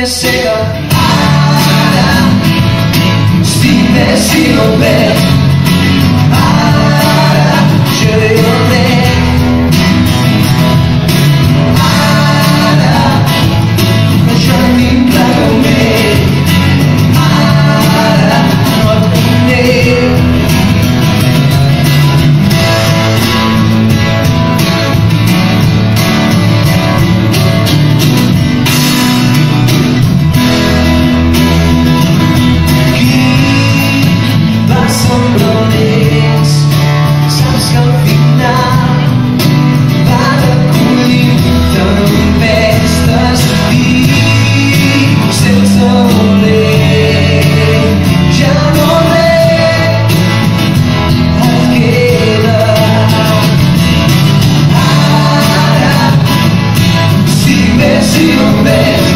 seva. Ara, si més i no més, ara, jo no més. Ara, jo no tinc res més. Ara, no et conec. See you, man.